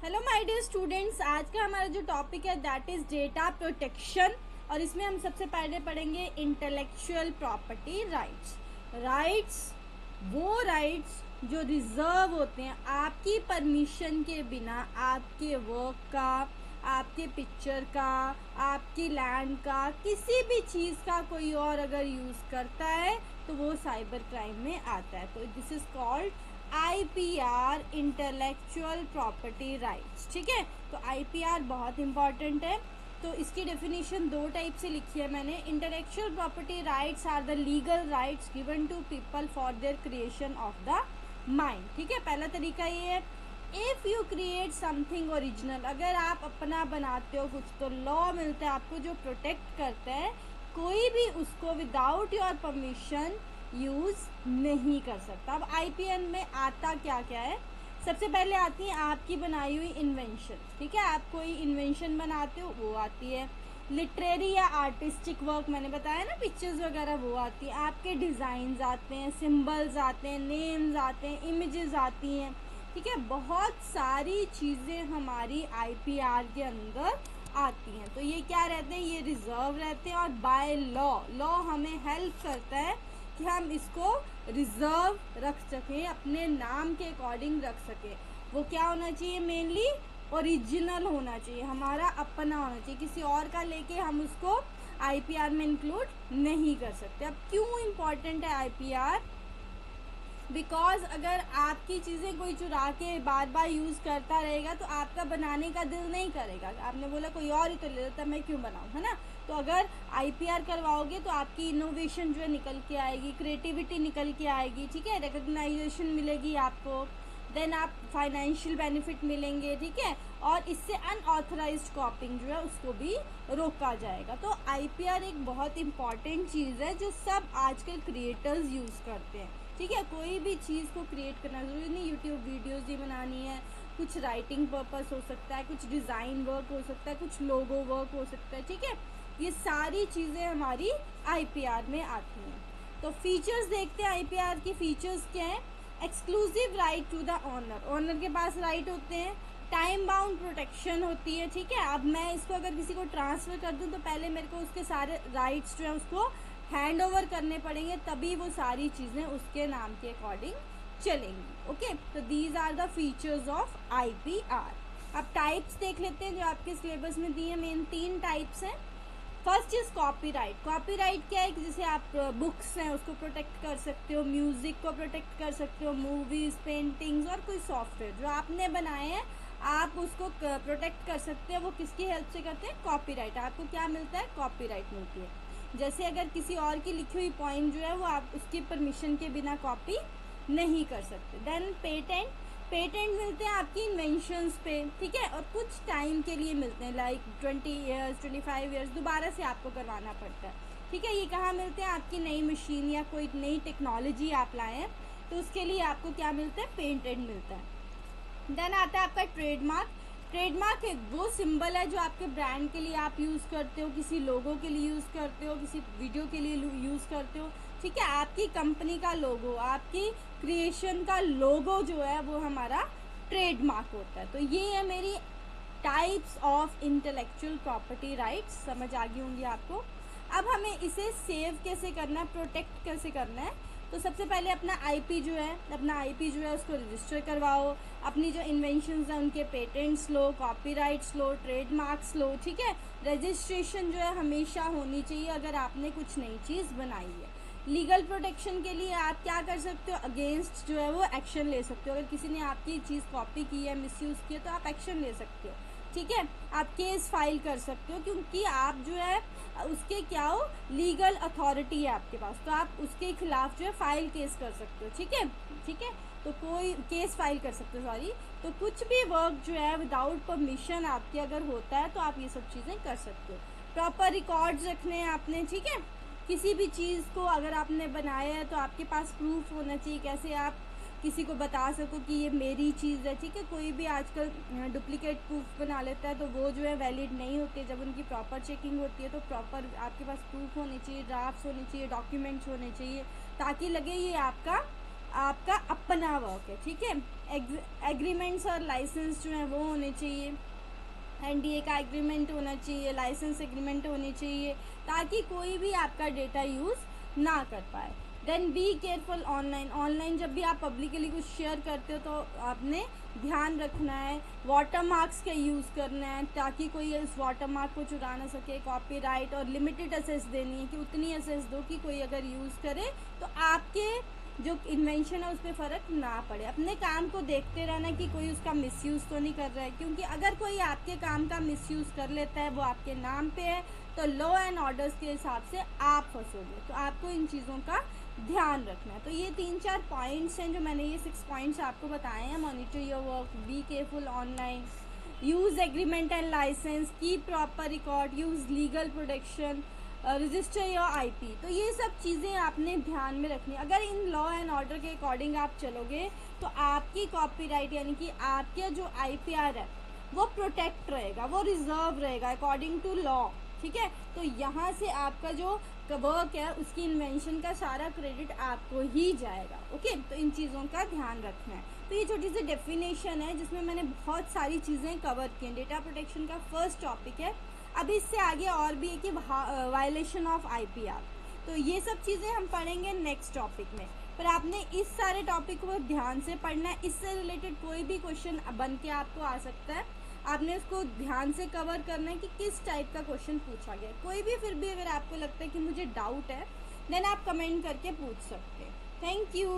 Hello my dear students, आज का हमारा जो टॉपिक है दैट इज डेटा प्रोटेक्शन। और इसमें हम सबसे पहले पढ़ेंगे इंटेलेक्चुअल प्रॉपर्टी राइट्स। राइट्स वो राइट्स जो रिजर्व होते हैं आपकी परमिशन के बिना, आपके वर्क का, आपके पिक्चर का, आपकी लैंड का, किसी भी चीज़ का कोई और अगर यूज़ करता है तो वो साइबर क्राइम में आता है। तो this is called IPR, intellectual property rights. ठीक है, तो IPR बहुत इंपॉर्टेंट है। तो इसकी डेफिनेशन दो टाइप से लिखी है मैंने। Intellectual property rights are the legal rights given to people for their creation of the mind. ठीक है, पहला तरीका ये है, if you create something original, अगर आप अपना बनाते हो कुछ तो लॉ मिलता है आपको जो प्रोटेक्ट करता है, कोई भी उसको विदाउट योर परमिशन यूज़ नहीं कर सकता। अब IPN में आता क्या क्या है, सबसे पहले आती है आपकी बनाई हुई इन्वेंशन। ठीक है, आप कोई इन्वेंशन बनाते हो वो आती है। लिटरेरी या आर्टिस्टिक वर्क मैंने बताया ना, पिक्चर्स वगैरह वो आती है। आपके डिज़ाइंस आते हैं, सिंबल्स आते हैं, नेम्स आते हैं, इमेजेस आती हैं। ठीक है, बहुत सारी चीज़ें हमारी IPR के अंदर आती हैं। तो ये क्या रहते हैं, ये रिजर्व रहते हैं और बाय लॉ हमें हेल्प करता है कि हम इसको रिजर्व रख सकें, अपने नाम के अकॉर्डिंग रख सकें। वो क्या होना चाहिए, मेनली ओरिजिनल होना चाहिए, हमारा अपना होना चाहिए। किसी और का लेके हम उसको IPR में इंक्लूड नहीं कर सकते। अब क्यों इम्पॉर्टेंट है IPR? बिकॉज अगर आपकी चीज़ें कोई चुरा के बार बार यूज़ करता रहेगा तो आपका बनाने का दिल नहीं करेगा। आपने बोला कोई और ही तो ले लेता, मैं क्यों बनाऊँ, है ना। तो अगर IPR करवाओगे तो आपकी इनोवेशन जो है निकल के आएगी, क्रिएटिविटी निकल के आएगी। ठीक है, रिकग्नाइजेशन मिलेगी आपको, देन आप फाइनेंशियल बेनिफिट मिलेंगे। ठीक है, और इससे अनऑथराइज्ड कॉपिंग जो है उसको भी रोका जाएगा। तो IPR एक बहुत इंपॉर्टेंट चीज़ है जो सब आजकल क्रिएटर्स यूज़ करते हैं। ठीक है, कोई भी चीज़ को क्रिएट करना ज़रूरी नहीं यूट्यूब वीडियोज़ ही बनानी है, कुछ राइटिंग पर्पस हो सकता है, कुछ डिज़ाइन वर्क हो सकता है, कुछ लोगो वर्क हो सकता है। ठीक है, ये सारी चीज़ें हमारी IPR में आती हैं। तो फीचर्स देखते हैं IPR की। फीचर्स क्या हैं? Exclusive right to the owner, owner के पास राइट होते हैं। टाइम बाउंड प्रोटेक्शन होती है। ठीक है, अब मैं इसको अगर किसी को ट्रांसफ़र कर दूं तो पहले मेरे को उसके सारे राइट्स जो है उसको हैंड ओवर करने पड़ेंगे, तभी वो सारी चीज़ें उसके नाम के अकॉर्डिंग चलेंगी। ओके, तो these are the features of IPR। अब टाइप्स देख लेते हैं जो आपके सिलेबस में दिए। मेन 3 टाइप्स हैं। First is copyright. कॉपीराइट क्या है कि जैसे आप बुक्स हैं उसको प्रोटेक्ट कर सकते हो, म्यूज़िक को प्रोटेक्ट कर सकते हो, मूवीज़, पेंटिंग्स और कोई सॉफ्टवेयर जो आपने बनाए हैं आप उसको प्रोटेक्ट कर सकते हो। वो किसकी हेल्प से करते हैं? कॉपीराइट। आपको क्या मिलता है? कॉपीराइट मिलती है। जैसे अगर किसी और की लिखी हुई पॉइंट जो है वो आप उसकी परमिशन के बिना कॉपी नहीं कर सकते। Then patent. पेटेंट मिलते हैं आपकी इन्वेंशंस पे। ठीक है, और कुछ टाइम के लिए मिलते हैं, लाइक 20 ईयर्स, 25 ईयर्स, दोबारा से आपको करवाना पड़ता है। ठीक है, ये कहाँ मिलते हैं? आपकी नई मशीन या कोई नई टेक्नोलॉजी आप लाए हैं तो उसके लिए आपको क्या मिलता है? पेटेंट मिलता है। देन आता है आपका ट्रेडमार्क। ट्रेडमार्क एक वो सिंबल है जो आपके ब्रांड के लिए आप यूज़ करते हो, किसी लोगो के लिए यूज़ करते हो, किसी वीडियो के लिए यूज़ करते हो। ठीक है, आपकी कंपनी का लोगो, आपकी क्रिएशन का लोगो जो है वो हमारा ट्रेडमार्क होता है। तो ये है मेरी types of intellectual property rights. समझ आ गई होंगी आपको। अब हमें इसे सेव कैसे करना है, प्रोटेक्ट कैसे करना है? तो सबसे पहले अपना IP जो है उसको रजिस्टर करवाओ। अपनी जो इन्वेंशंस हैं उनके पेटेंट्स लो, कॉपीराइट्स लो, ट्रेडमार्क्स लो। ठीक है, रजिस्ट्रेशन जो है हमेशा होनी चाहिए अगर आपने कुछ नई चीज़ बनाई है। लीगल प्रोटेक्शन के लिए आप क्या कर सकते हो? अगेंस्ट जो है वो एक्शन ले सकते हो। अगर किसी ने आपकी चीज़ कॉपी की है, मिसयूज़ की है, तो आप एक्शन ले सकते हो। ठीक है, आप केस फाइल कर सकते हो क्योंकि आप जो है उसके क्या हो, लीगल अथॉरिटी है आपके पास, तो आप उसके खिलाफ जो है फाइल केस कर सकते हो। ठीक है, ठीक है, तो कोई केस फाइल कर सकते हो, सॉरी। तो कुछ भी वर्क जो है विदाउट परमिशन आपके अगर होता है तो आप ये सब चीज़ें कर सकते हो। प्रॉपर रिकॉर्ड्स रखने हैं आपने। ठीक है, किसी भी चीज़ को अगर आपने बनाया है तो आपके पास प्रूफ होना चाहिए, कैसे आप किसी को बता सको कि ये मेरी चीज़ है। ठीक है, कोई भी आजकल डुप्लीकेट प्रूफ बना लेता है तो वो जो है वैलिड नहीं होते। जब उनकी प्रॉपर चेकिंग होती है तो प्रॉपर आपके पास प्रूफ होने चाहिए, ड्राफ्ट्स होने चाहिए, डॉक्यूमेंट्स होने चाहिए, ताकि लगे ये आपका आपका अपना वर्क है, ठीक है। एग्रीमेंट्स और लाइसेंस जो है वो होने चाहिए, एनडीए का एग्रीमेंट होना चाहिए, लाइसेंस एग्रीमेंट होनी चाहिए, ताकि कोई भी आपका डेटा यूज़ ना कर पाए। देन बी केयरफुल ऑनलाइन जब भी आप पब्लिकली कुछ शेयर करते हो तो आपने ध्यान रखना है वाटर मार्क्स का यूज़ करना है, ताकि कोई उस वाटर मार्क को चुरा ना सके। कॉपीराइट और लिमिटेड एसेस देनी है कि उतनी एसेस दो कि कोई अगर यूज़ करे तो आपके जो इन्वेंशन है उस पर फ़र्क ना पड़े। अपने काम को देखते रहना कि कोई उसका मिसयूज़ तो नहीं कर रहा है, क्योंकि अगर कोई आपके काम का मिसयूज़ कर लेता है, वो आपके नाम पे है, तो लॉ एंड ऑर्डर्स के हिसाब से आप फंसोगे। तो आपको इन चीज़ों का ध्यान रखना है। तो ये 3-4 पॉइंट्स हैं जो मैंने ये 6 पॉइंट्स आपको बताए हैं। Monitor your work, be careful online, use agreement and license, keep proper record, use legal protection, register your IP. तो ये सब चीज़ें आपने ध्यान में रखनी। अगर इन लॉ एंड ऑर्डर के अकॉर्डिंग आप चलोगे तो आपकी कॉपीराइट यानी कि आपके जो आईपीआर है वो प्रोटेक्ट रहेगा, वो रिजर्व रहेगा अकॉर्डिंग टू लॉ, ठीक है। तो यहाँ से आपका जो वर्क है उसकी इन्वेंशन का सारा क्रेडिट आपको ही जाएगा, ओके। तो इन चीज़ों का ध्यान रखना है। तो ये छोटी सी डेफिनेशन है जिसमें मैंने बहुत सारी चीज़ें कवर की हैं। डेटा प्रोटेक्शन का फर्स्ट टॉपिक है। अभी इससे आगे और भी है कि वायलेशन ऑफ आईपीआर। तो ये सब चीज़ें हम पढ़ेंगे नेक्स्ट टॉपिक में। पर आपने इस सारे टॉपिक को ध्यान से पढ़ना है। इससे रिलेटेड कोई भी क्वेश्चन बन के आपको आ सकता है, आपने उसको ध्यान से कवर करना है कि किस टाइप का क्वेश्चन पूछा गया। कोई भी फिर भी अगर आपको लगता है कि मुझे डाउट है, देन आप कमेंट करके पूछ सकते हैं। Thank you.